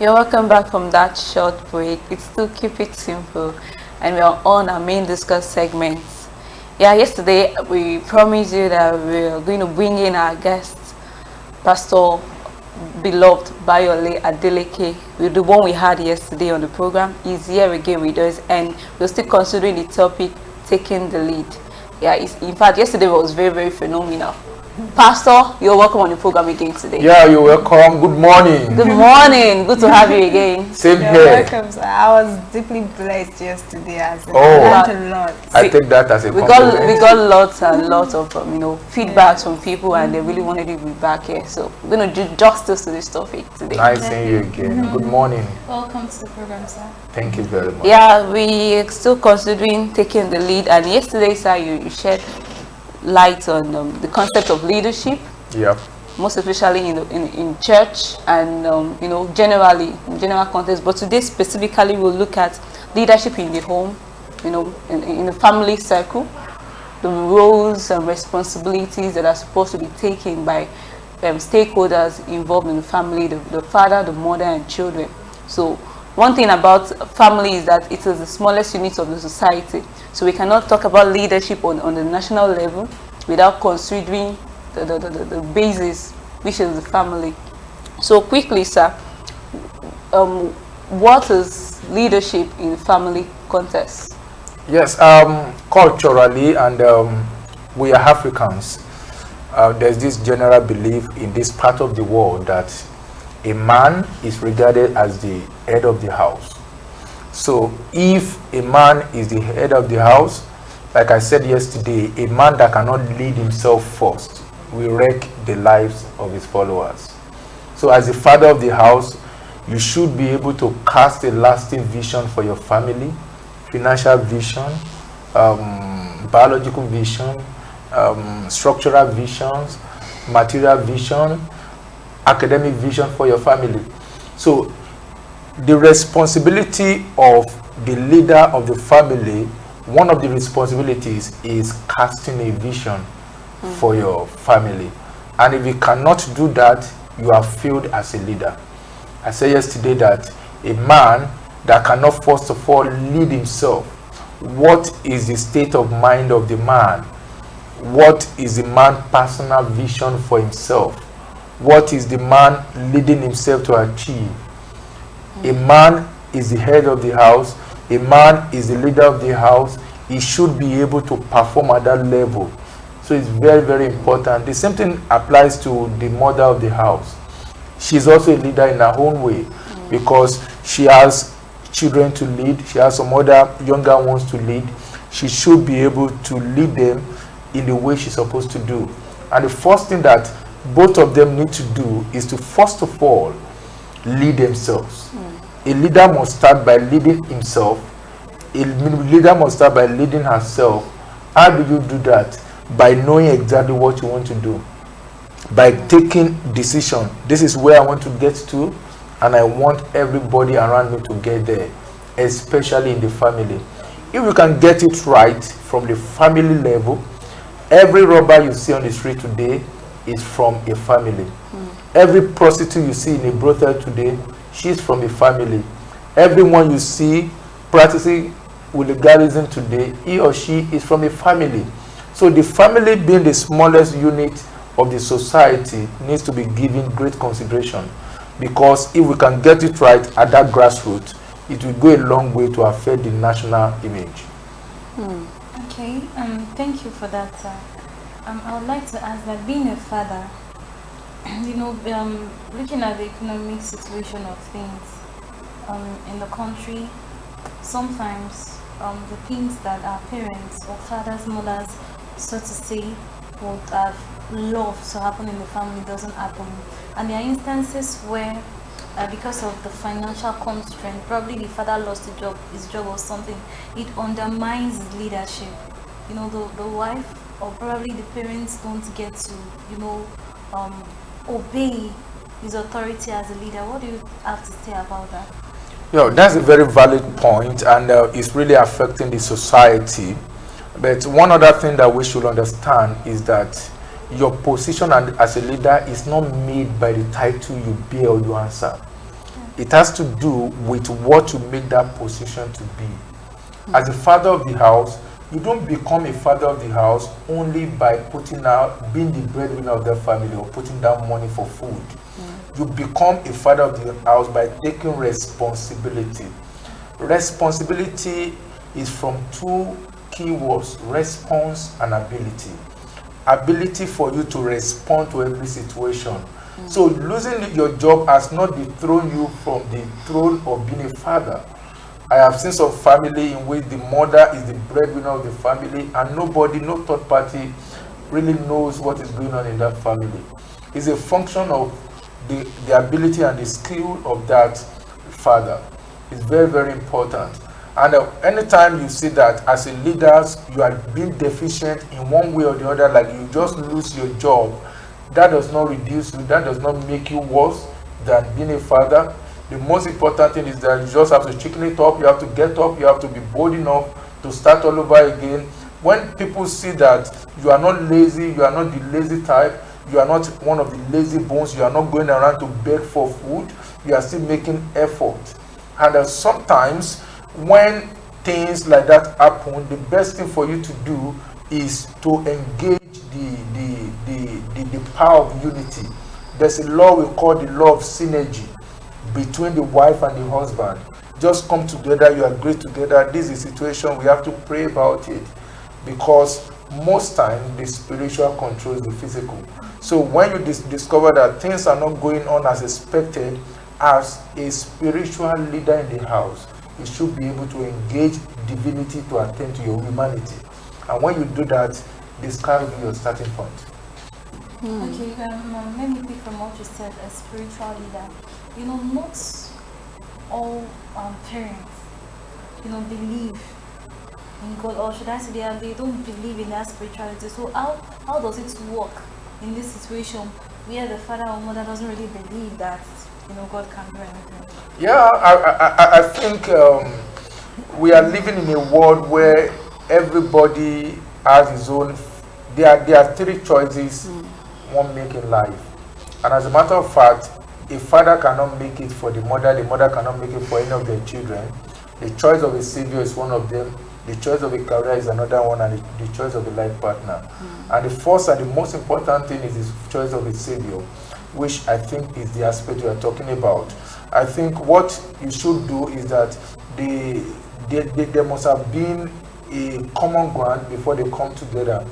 You're welcome back from that short break. It's still keep it simple, and we are on our main discuss segments. Yeah, yesterday we promised you that we're going to bring in our guest, Pastor Beloved Adeleke. The one we had yesterday on the program is here again with us, and we're still considering the topic, taking the lead. Yeah, in fact, yesterday was very, very phenomenal. Pastor, you're welcome on the program again today. Yeah, you're welcome. Good morning. Good morning. Good to have you again. Same You're here. welcome, sir. I was deeply blessed yesterday as well. I learned a lot. I take that as a we compliment. got lots and lots of feedbacks from people, and they really wanted to be back here. So we're going to do justice to this topic today. Nice seeing you again. Good morning. Welcome to the program, sir. Thank you very much. Yeah, we're still considering taking the lead, and yesterday, sir, you shed light on the concept of leadership. Yeah. Most especially in church and generally in general context. But today specifically we'll look at leadership in the home, in the family circle, the roles and responsibilities that are supposed to be taken by stakeholders involved in the family, the father, the mother, and children. So one thing about family is that it is the smallest unit of the society. So we cannot talk about leadership on the national level without considering the basis, which is the family. So quickly, sir, what is leadership in family context? Yes, culturally, and we are Africans, there's this general belief in this part of the world that a man is regarded as the head of the house. So if a man is the head of the house, like I said yesterday, a man that cannot lead himself first will wreck the lives of his followers. So as the father of the house, you should be able to cast a lasting vision for your family, financial vision, biological vision, structural visions, material vision, academic vision for your family. So the responsibility of the leader of the family, one of the responsibilities is casting a vision for your family. And if you cannot do that, you have failed as a leader. I said yesterday that a man that cannot first of all lead himself, what is the state of mind of the man? What is the man's personal vision for himself? What is the man leading himself to achieve? A man is the head of the house. A man is the leader of the house. He should be able to perform at that level. So it's very, very important. The same thing applies to the mother of the house. She's also a leader in her own way because she has children to lead. She has some other younger ones to lead. She should be able to lead them in the way she's supposed to do. And the first thing that both of them need to do is to first of all lead themselves. A leader must start by leading himself. A leader must start by leading herself. How do you do that? By knowing exactly what you want to do. By taking decision. This is where I want to get to, and I want everybody around me to get there, especially in the family. If you can get it right from the family level, every robber you see on the street today is from a family. Every prostitute you see in a brothel today, she's from a family. Everyone you see practicing legalism today, he or she is from a family. So the family, being the smallest unit of the society, needs to be given great consideration, because if we can get it right at that grassroots, it will go a long way to affect the national image. Okay, thank you for that, sir. I would like to ask that, being a father, looking at the economic situation of things in the country, sometimes the things that our parents or fathers, mothers, so to say, would have loved to happen in the family doesn't happen. And there are instances where, because of the financial constraint, probably the father lost his job or something, it undermines his leadership. The wife or probably the parents don't get to, obey his authority as a leader. What do you have to say about that? Yeah, that's a very valid point, and it's really affecting the society. But one other thing that we should understand is that your position as a leader is not made by the title you bear or you answer. It has to do with what you make that position to be. As a father of the house, you don't become a father of the house only by being the breadwinner of the family or putting down money for food. You become a father of the house by taking responsibility. Responsibility is from two key words: response and ability. Ability for you to respond to every situation. So losing your job has not dethroned you from the throne of being a father. I have seen some family in which the mother is the breadwinner of the family and nobody, no third party really knows what is going on in that family. It's a function of the ability and the skill of that father. It's very, very important. And anytime you see that as a leader, you are being deficient in one way or the other, like you just lose your job, that does not reduce you, that does not make you worse than being a father. The most important thing is that you just have to chicken it up, you have to get up, you have to be bold enough to start all over again. When people see that you are not lazy, you are not the lazy type, you are not one of the lazy bones, you are not going around to beg for food, you are still making effort. And sometimes when things like that happen, the best thing for you to do is to engage the power of unity. There's a law we call the law of synergy between the wife and the husband. Just come together, you agree together. This is a situation, we have to pray about it, because most times the spiritual controls the physical. So when you discover that things are not going on as expected, as a spiritual leader in the house, you should be able to engage divinity to attend to your humanity. And when you do that, this can be your starting point. Okay, let me pick from what you said, a spiritual leader. You know, not all parents, believe in God, or should I say they don't believe in that spirituality. So how does it work in this situation where the father or mother doesn't really believe that God can do anything? Yeah, I think we are living in a world where everybody has his own. There are three choices one make in life, and as a matter of fact, a father cannot make it for the mother cannot make it for any of their children. The choice of a savior is one of them, the choice of a career is another one, and the choice of a life partner. And the first and the most important thing is the choice of a savior, which I think is the aspect we are talking about. I think what you should do is that there must have been a common ground before they come together.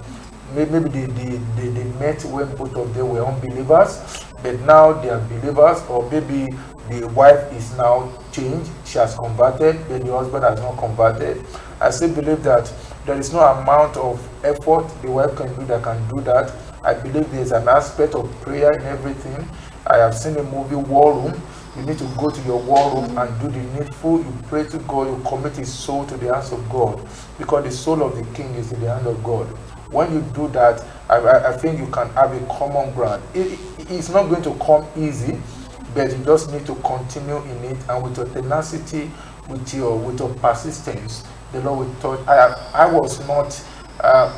Maybe they met when both of them were unbelievers, but now they are believers, or maybe the wife is now changed, she has converted, but the husband has not converted. I still believe that there is no amount of effort the wife can do that can do that. I believe there is an aspect of prayer in everything. I have seen a movie, War Room. You need to go to your war room and do the needful. You pray to God, you commit his soul to the hands of God, because the soul of the king is in the hand of God. When you do that, I think you can have a common ground. It's not going to come easy, but you just need to continue in it, and with your tenacity, with your persistence, the Lord will touch. I was not,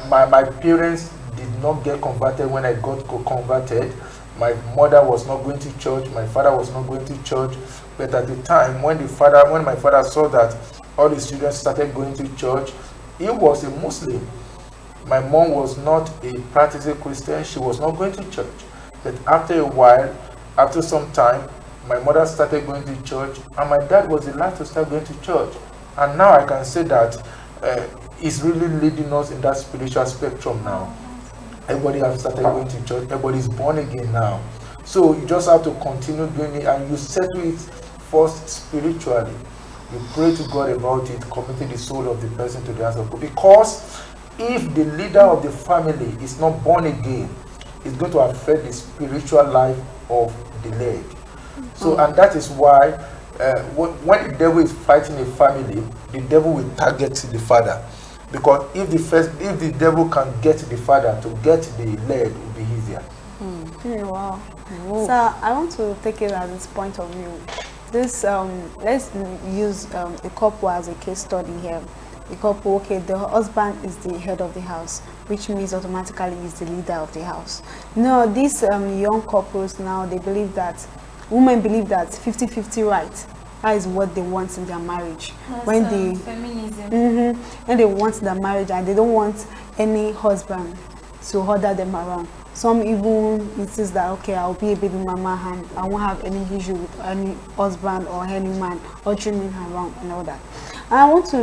my parents did not get converted when I got converted. My mother was not going to church, my father was not going to church, but at the time when my father saw that all his children started going to church, he was a Muslim. My mom was not a practicing Christian, she was not going to church. But after a while, after some time, my mother started going to church, and my dad was the last to start going to church. And now I can say that he's really leading us in that spiritual spectrum now. Everybody has started going to church, everybody is born again now. So you just have to continue doing it, and you settle it first spiritually. You pray to God about it, committing the soul of the person to the hands of God. Because if the leader of the family is not born again, it's going to affect the spiritual life of the leg. So, and that is why when the devil is fighting a family, the devil will target the father. Because if the devil can get the father, to get the leg will be easier. Wow. So I want to take it as this point of view. This let's use a couple as a case study here. The couple, okay, the husband is the head of the house, which means automatically he's the leader of the house. No, these young couples now, they believe that women believe that 50-50 right. That is what they want in their marriage. That's, when they feminism. when they want their marriage and they don't want any husband to order them around. Some even insist that, okay, I'll be a baby mama and I won't have any issue with any husband or any man ordering me around and all that. And I want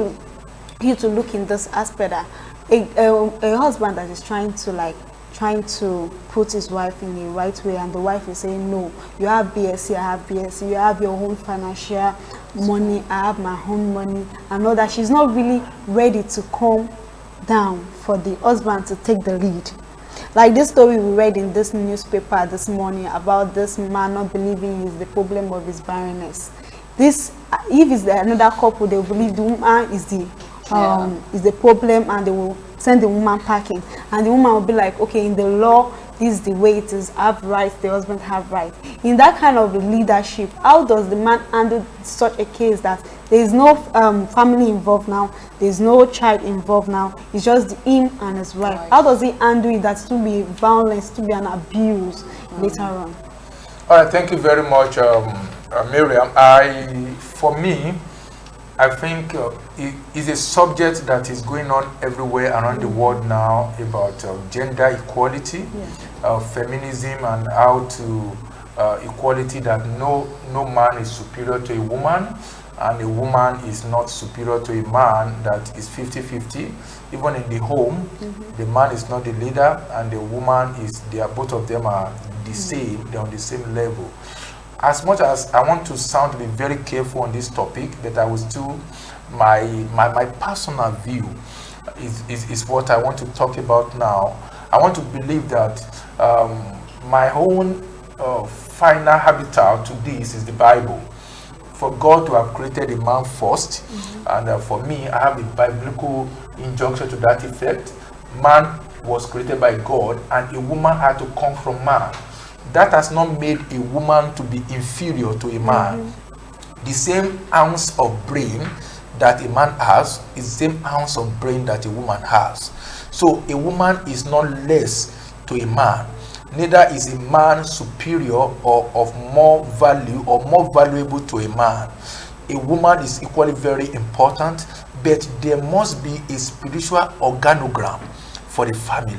you to look in this aspect that a husband that is trying to put his wife in the right way, and the wife is saying, no, you have BSc, I have BSc, you have your own financial money, I have my own money, and all that. She's not really ready to come down for the husband to take the lead. Like this story we read in this newspaper this morning about this man not believing is the problem of his barrenness. This, if it's another couple, they will believe the woman is the problem, and they will send the woman packing, and the woman will be like, okay, in the law, this is the way it is. I have rights, the husband have rights. In that kind of leadership, how does the man handle such a case that there is no family involved now, there is no child involved now, it's just him and his wife? Right. How does he handle it? That to be violence, to be an abuse later on? All right, thank you very much, Miriam. For me, I think it is a subject that is going on everywhere around the world now about gender equality, feminism, and how to equality that no man is superior to a woman, and a woman is not superior to a man, that is 50-50. Even in the home, the man is not the leader and the woman is, both of them are the same, they're on the same level. As much as I want to sound to be very careful on this topic, but I will still, my personal view is what I want to talk about now. I want to believe that my own final habitat to this is the Bible. For God to have created a man first, and for me, I have a biblical injunction to that effect. Man was created by God, and a woman had to come from man. That has not made a woman to be inferior to a man. The same ounce of brain that a man has is the same ounce of brain that a woman has. So a woman is not less to a man. Neither is a man superior or of more value or more valuable to a man. A woman is equally very important, but there must be a spiritual organogram for the family.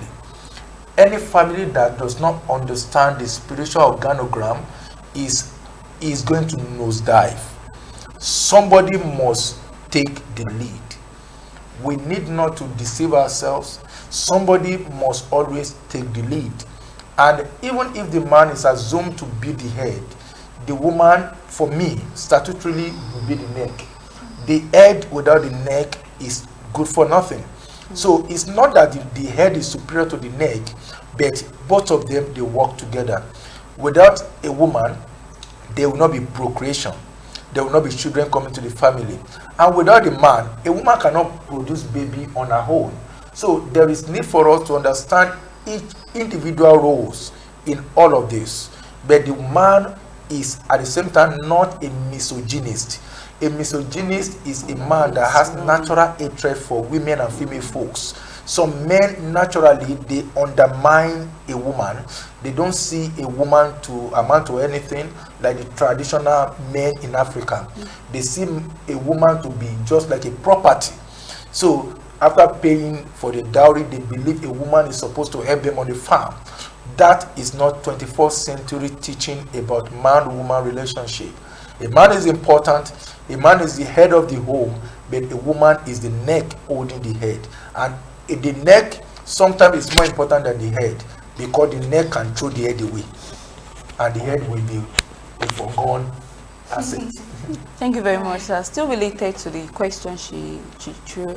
Any family that does not understand the spiritual organogram is going to nosedive. Somebody must take the lead. We need not to deceive ourselves. Somebody must always take the lead. And even if the man is assumed to be the head, the woman, for me, statutorily will be the neck. The head without the neck is good for nothing. So it's not that the head is superior to the neck, but both of them, they work together. Without a woman, there will not be procreation. There will not be children coming to the family. And without a man, a woman cannot produce baby on her own. So there is need for us to understand each individual roles in all of this. But the man is at the same time not a misogynist. A misogynist is a man that has natural hatred for women and female folks. Some men naturally, they undermine a woman. They don't see a woman to amount to anything like the traditional men in Africa. They see a woman to be just like a property. So after paying for the dowry, they believe a woman is supposed to help them on the farm. That is not 21st century teaching about man-woman relationship. A man is important. A man is the head of the home, but a woman is the neck holding the head. And the neck sometimes is more important than the head, because the neck can throw the head away, and the head will be a forgone asset. Thank you very much, sir. Still related to the question she threw.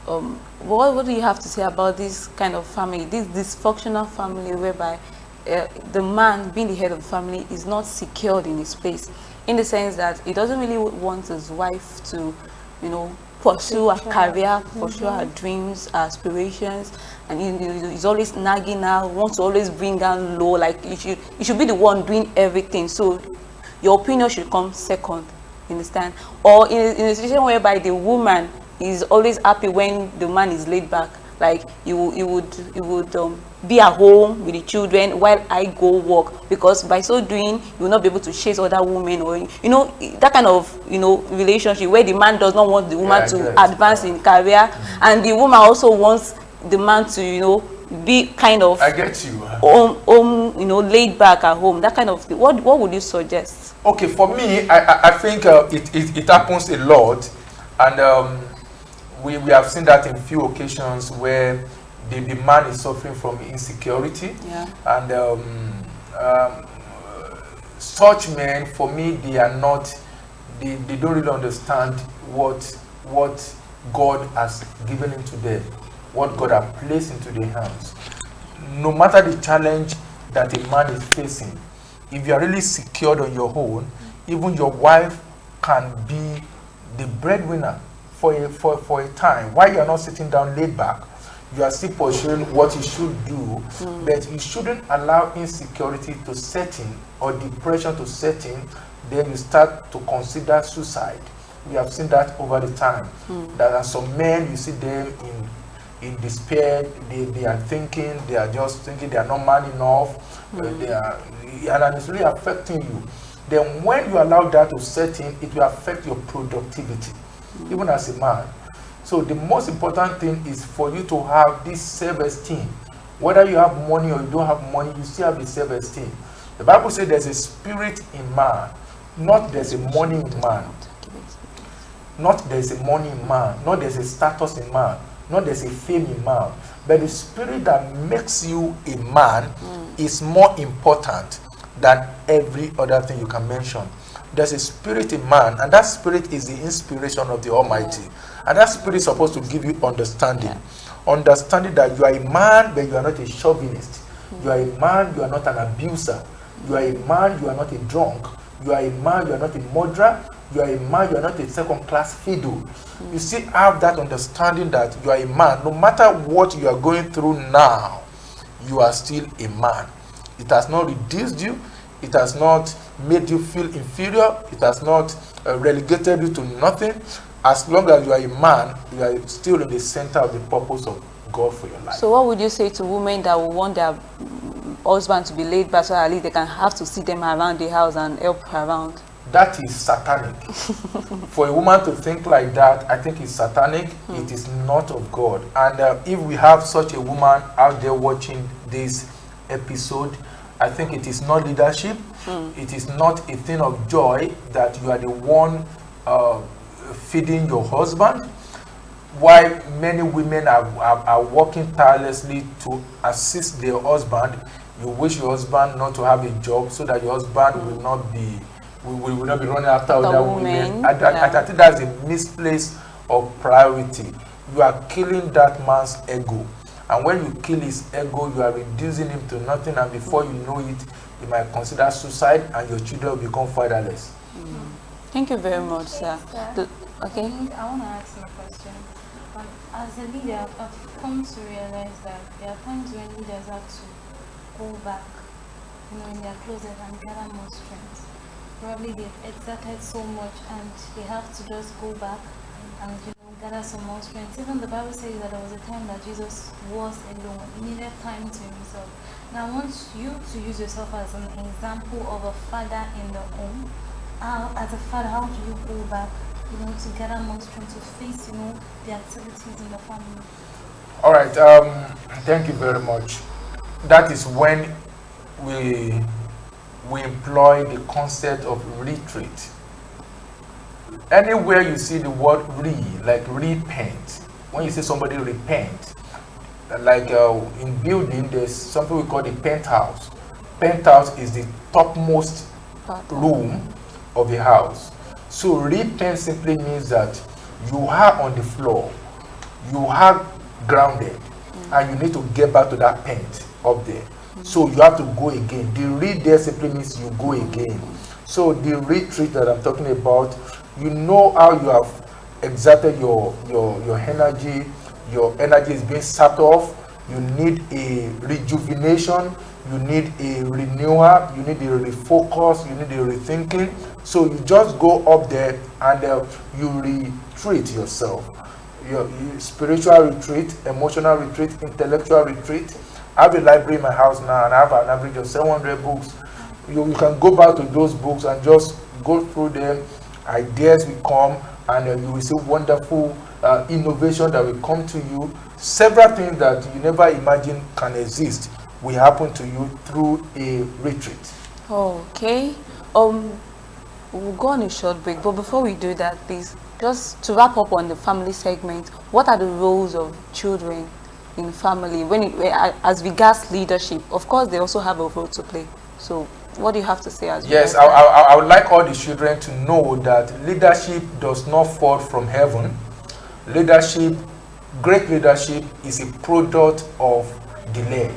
What do you have to say about this kind of family, this dysfunctional family whereby the man being the head of the family is not secured in his place, in the sense that he doesn't really want his wife to, pursue her career, pursue her dreams, her aspirations, and he's always nagging her, wants to always bring her low, like you should be the one doing everything, so your opinion should come second, you understand? Or in a situation whereby the woman is always happy when the man is laid back, like you would be at home with the children while I go work, because by so doing you will not be able to chase other women, or that kind of relationship where the man does not want the woman to advance in career, and the woman also wants the man to be kind of, I get you, laid back at home, that kind of thing. What would you suggest? Okay, for me, I think it happens a lot, and we have seen that in few occasions where the man is suffering from insecurity, and such men, for me, they don't really understand what God has given into them, what God has placed into their hands. No matter the challenge that a man is facing, if you are really secured on your own, even your wife can be the breadwinner for a time. While you are not sitting down laid back, you are still pursuing what you should do, but you shouldn't allow insecurity to set in or depression to set in. Then you start to consider suicide. We have seen that over the time. There are some men, you see them in despair. They are thinking, they are just thinking they are not man enough. And it's really affecting you. Then when you allow that to set in, it will affect your productivity, even as a man. So the most important thing is for you to have this self-esteem. Whether you have money or you don't have money, you still have the self-esteem. The Bible says there's a spirit in man, not there's a money in man. Not there's a money in man, not there's a status in man, not there's a fame in man. But the spirit that makes you a man is more important than every other thing you can mention. There's a spirit in man, and that spirit is the inspiration of the Almighty. And that spirit is supposed to give you understanding. Understanding that you are a man, but you are not a chauvinist. You are a man, you are not an abuser. You are a man, you are not a drunk. You are a man, you are not a murderer. You are a man, you are not a second-class fiddle. You still have that understanding that you are a man. No matter what you are going through now, you are still a man. It has not reduced you. It has not made you feel inferior. It has not relegated you to nothing. As long as you are a man, you are still in the center of the purpose of God for your life. So what would you say to women that will want their husband to be laid back so at least they can have to see them around the house and help around? That is satanic. For a woman to think like that, I think it's satanic. It is not of God. And if we have such a woman out there watching this episode, I think it is not leadership. It is not a thing of joy that you are the one feeding your husband. While many women are working tirelessly to assist their husband, you wish your husband not to have a job so that your husband will not be running after other women. I think that's a misplaced of priority. You are killing that man's ego. And when you kill his ego, you are reducing him to nothing, and before you know it, you might consider suicide and your children will become fatherless. Thank you very much, sir. Okay. I want to ask you a question. As a leader, I've come to realize that there are times when leaders have to go back, in their closet and gather more strength. Probably they've exerted so much and they have to just go back and gather some more strength. Even the Bible says that there was a time that Jesus was alone. He needed time to himself. Now I want you to use yourself as an example of a father in the home. As a father, how do you go back, to gather more strength to face, the activities in the family? All right. Thank you very much. That is when we employ the concept of retreat. Anywhere you see the word like repent, when you see somebody repent, like in building, there's something we call the penthouse. Penthouse is the topmost room of the house. So repent simply means that you are on the floor, you are grounded, and you need to get back to that pent up there. So you have to go again. The read there simply means you go again. So the retreat that I'm talking about, you know how you have exerted your energy. Your energy is being sapped off. You need a rejuvenation. You need a renewal. You need a refocus. You need a rethinking. So you just go up there and you retreat yourself. Your spiritual retreat, emotional retreat, intellectual retreat. I have a library in my house now, and I have an average of 700 books. You can go back to those books and just go through them. Ideas will come, and you will see wonderful innovation that will come to you. Several things that you never imagined can exist will happen to you through a retreat. Okay. We'll go on a short break, but before we do that, please, just to wrap up on the family segment, what are the roles of children in family as regards leadership? Of course, they also have a role to play. So, what do you have to say as yes, I would like all the children to know that leadership does not fall from heaven. Great leadership is a product of delay.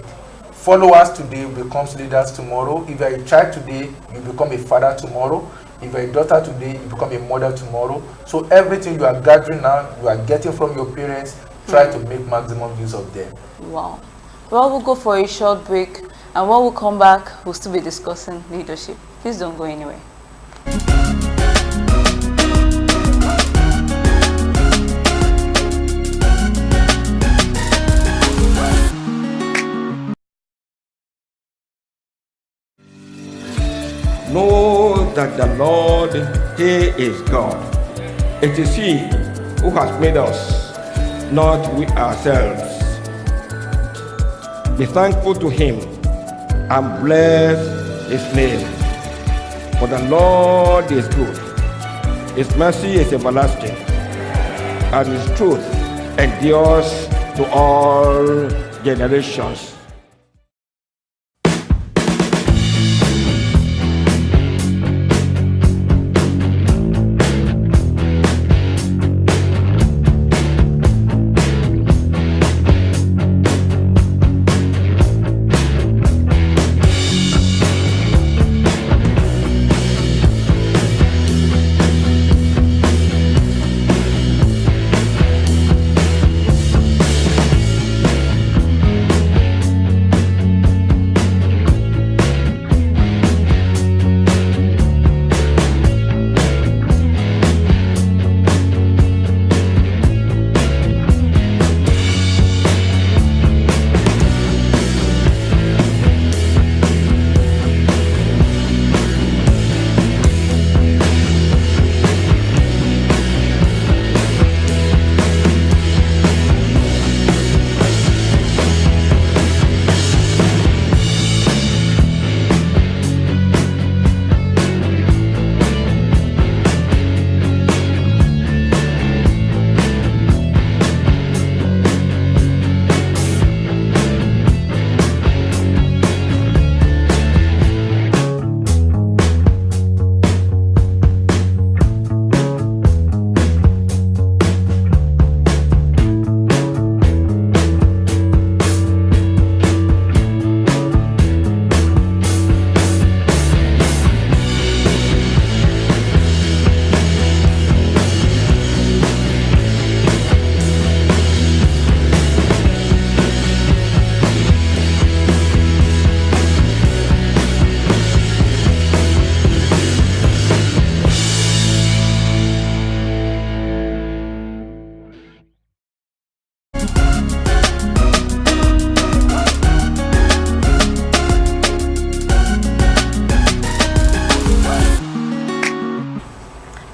Followers today becomes leaders tomorrow. If you are a child today, you become a father tomorrow. If you are a daughter today, you become a mother tomorrow. So everything you are gathering now, you are getting from your parents. Try to make maximum use of them. Wow. Well, we'll go for a short break. And when we come back, we'll still be discussing leadership. Please don't go anywhere. Know that the Lord, He is God. It is He who has made us, not we ourselves. Be thankful to Him and bless His name. For the Lord is good. His mercy is everlasting, and His truth endures to all generations.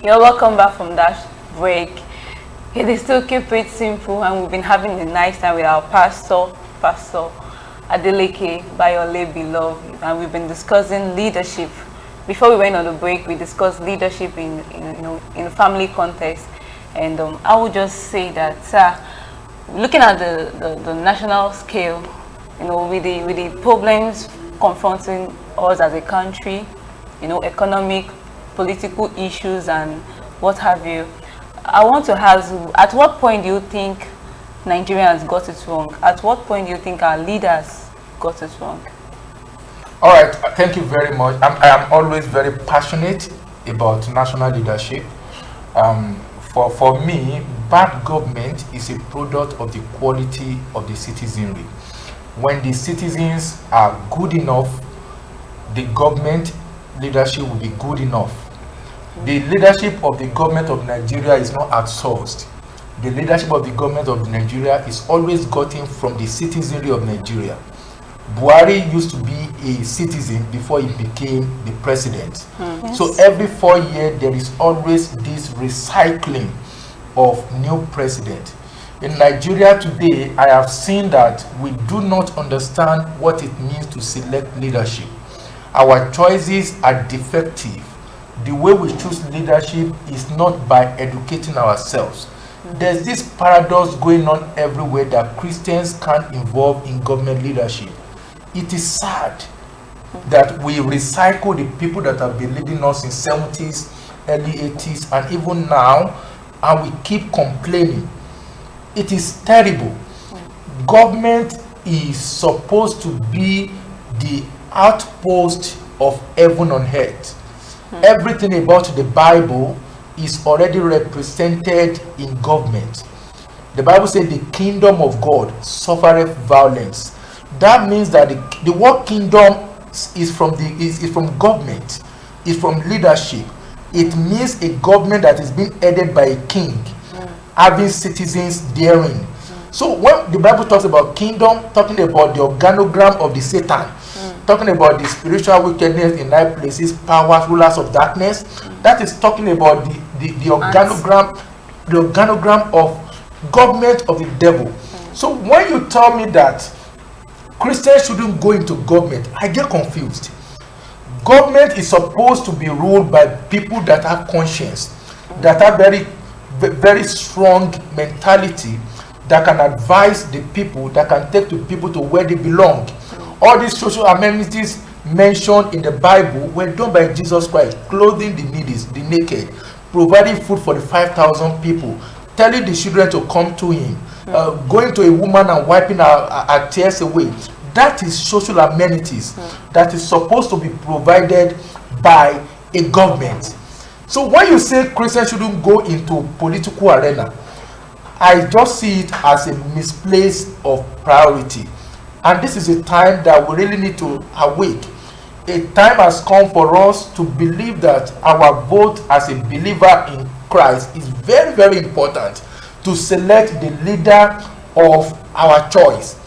You're welcome back from that break. It is still keep it simple, and we've been having a nice time with our Pastor Adeleke, Beloved, and we've been discussing leadership. Before we went on the break, we discussed leadership in family context, and I would just say that looking at the national scale, with the problems confronting us as a country, economic, political issues and what have you, I want to ask, at what point do you think Nigerians got it wrong? At what point do you think our leaders got it wrong? All right, thank you very much. I am always very passionate about national leadership. For me, bad government is a product of the quality of the citizenry. When the citizens are good enough, the government leadership will be good enough. The leadership of the government of Nigeria is not outsourced. The leadership of the government of Nigeria is always gotten from the citizenry of Nigeria. Buhari used to be a citizen before he became the president. Yes. So every 4 years there is always this recycling of new president. In Nigeria today, I have seen that we do not understand what it means to select leadership. Our choices are defective. The way we choose leadership is not by educating ourselves. There's this paradox going on everywhere that Christians can't involve in government leadership. It is sad that we recycle the people that have been leading us in 70s, early 80s, and even now, and we keep complaining. It is terrible. Government is supposed to be the outpost of heaven on earth. Everything about the Bible is already represented in government. The Bible says the kingdom of God suffereth violence. That means that the word kingdom is from government, is from leadership. It means a government that is being headed by a king, having citizens therein. So when the Bible talks about kingdom, talking about the organogram of the Satan, talking about the spiritual wickedness in high places, powers, rulers of darkness, that is talking about the organogram, of government of the devil. So when you tell me that Christians shouldn't go into government, I get confused. Government is supposed to be ruled by people that have conscience, that have very strong mentality, that can advise the people, that can take the people to where they belong. All these social amenities mentioned in the Bible were done by Jesus Christ, clothing the needy, the naked, providing food for the 5,000 people, telling the children to come to him, going to a woman and wiping her tears away. That is social amenities that is supposed to be provided by a government. So when you say Christians shouldn't go into political arena, I just see it as a misplaced of priority. And this is a time that we really need to awake. A time has come for us to believe that our vote as a believer in Christ is very, very important to select the leader of our choice.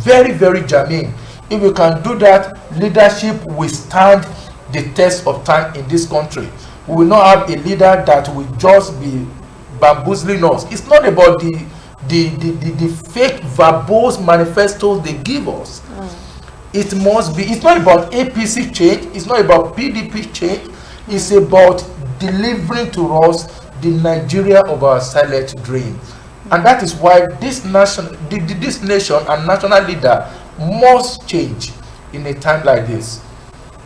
Very, very germane. If we can do that, leadership will stand the test of time in this country. We will not have a leader that will just be bamboozling us. It's not about the fake verbose manifestos they give us. It must be, it's not about APC change, it's not about PDP change, it's about delivering to us the Nigeria of our silent dream. And that is why this nation and national leader must change in a time like this.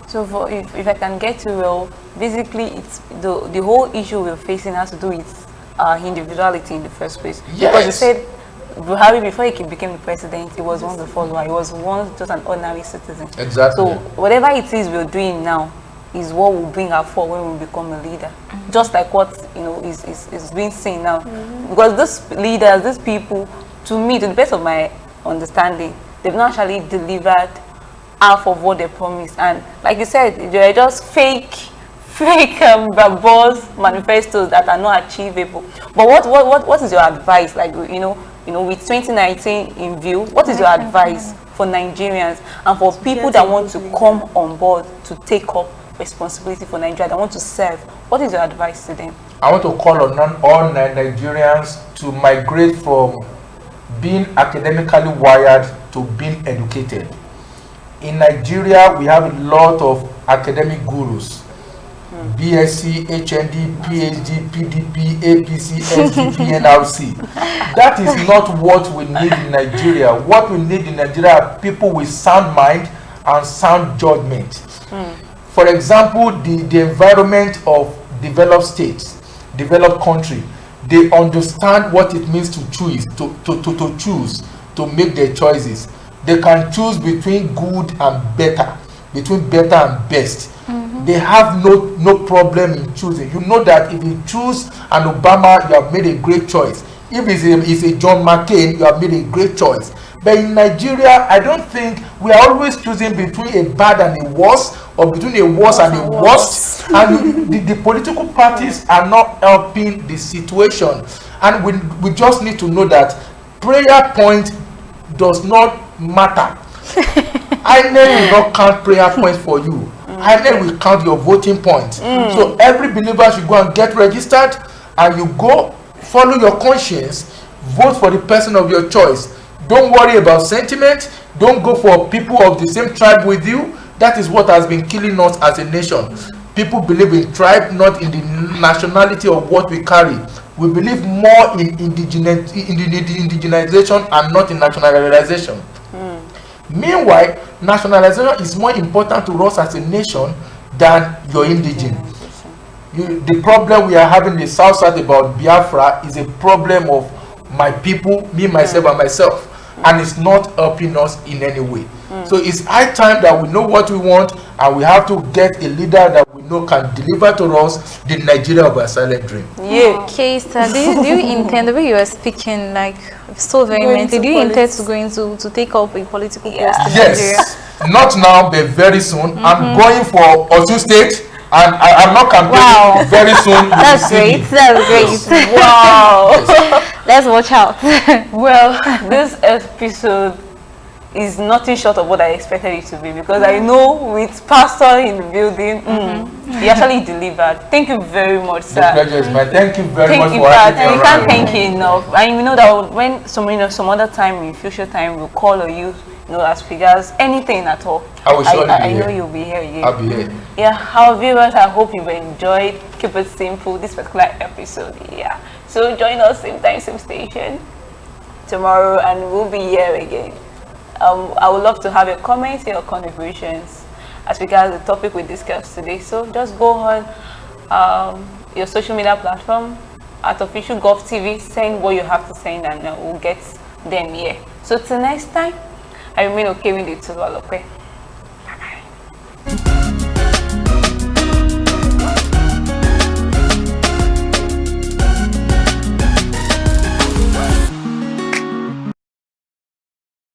So if I can get to basically it's the whole issue we're facing has to do with individuality in the first place. Yes. Because you said Buhari, before he became the president, he was once a follower, he was once just an ordinary citizen. Exactly. So whatever it is we're doing now is what will bring our forward when we become a leader. Just like what is being seen now. Because these leaders, these people, to me, to the best of my understanding, they've not actually delivered half of what they promised. And like you said, they're just fake verbose manifestos that are not achievable. But what is your advice? Like with 2019 in view, what is your advice for Nigerians and for people that want to come on board to take up responsibility for Nigeria, that want to serve? What is your advice to them? I want to call on all Nigerians to migrate from being academically wired to being educated. In Nigeria, we have a lot of academic gurus. BSc, HND, PhD, PDP, APC, SDP, NRC. That is not what we need in Nigeria. What we need in Nigeria are people with sound mind and sound judgment. For example, the environment of developed states, developed country, they understand what it means to choose, to choose, to make their choices. They can choose between good and better, between better and best. They have no problem in choosing. You know that if you choose an Obama, you have made a great choice. If it's a John McCain, you have made a great choice. But in Nigeria, I don't think we are always choosing between a bad and a worse, or between a worse and a worst. And the political parties are not helping the situation. And we just need to know that prayer point does not matter. INEC will not count prayer points for you. INEC will count your voting points. So every believer should go and get registered, and you go follow your conscience, vote for the person of your choice. Don't worry about sentiment. Don't go for people of the same tribe with you. That is what has been killing us as a nation. People believe in tribe, not in the nationality of what we carry. We believe more in indigenization and not in nationalization. Meanwhile, nationalization is more important to us as a nation than your indigene. The problem we are having in the South about Biafra is a problem of my people, me, myself, and myself. And it's not helping us in any way. So it's high time that we know what we want, and we have to get a leader that we know can deliver to us the Nigeria of our silent dream. Yeah. Okay, sir. Do you intend, the way you are speaking, like so vehemently, do you intend to go into to take up a political post in Nigeria? Yes, not now, but very soon. I'm going for Osun State, and I'm not campaigning very soon. That's great. That's great. Wow. Let's watch out. Well, this episode is nothing short of what I expected it to be, because I know with Pastor in the building, he actually delivered. Thank you very much, sir. The pleasure is mine. Thank you very much for having having me. We can't thank you enough. And we know that when some other time in future time we'll call on you, as figures, anything at all. I will surely be I here. know you'll be here again. I'll be here. Yeah, our viewers, I hope you've enjoyed. Keep it simple, this particular episode. Yeah. So join us same time, same station tomorrow, and we'll be here again. I would love to have your comments, your contributions as regards the topic we discussed today. So just go on your social media platform at official Gov TV, send what you have to send, and we'll get them here. So till next time, I remain okay with it.